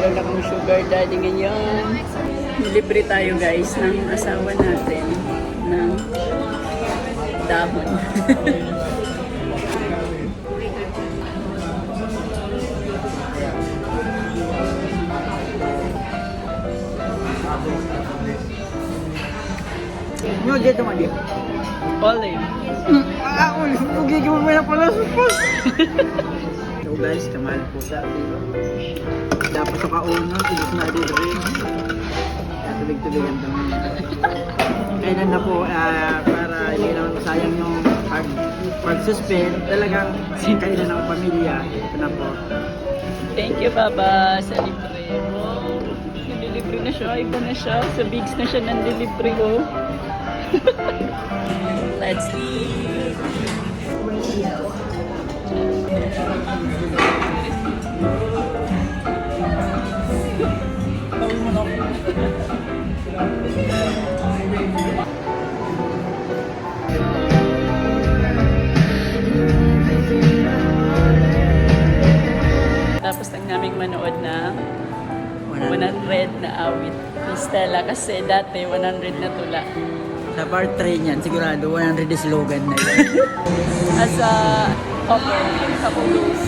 meron akong sugar daddy ngayon. Libre tayo guys ng asawa natin ng dahon. Nyo, dito mali. Olive. Gigil mo na pala sa post. So guys, kamahal po sa atin. Dapat sa kauna, tigas na dito rin. Tubig-tubig ang dami. Kailan na po, para hindi naman masayang yung pag-suspend, talagang kailan ng pamilya. Ito na po. Thank you, Baba, sa libre. Wow, nililibre na siya. Iba na siya. Sa Bigs na siya nandilibre ko. Let's eat. Tapos lang naming manood na 100 na awit ni Stella kasi dati 100 na tula. Sa part 3 niyan, sigurado 100 is slogan na yun. As a couple goals.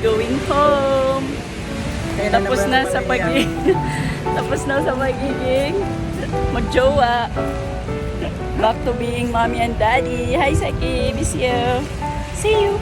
Going home. Tapos na sa tapos na sa pagiging magjowa. Back to being mommy and daddy. Hi Seki, miss you. See you.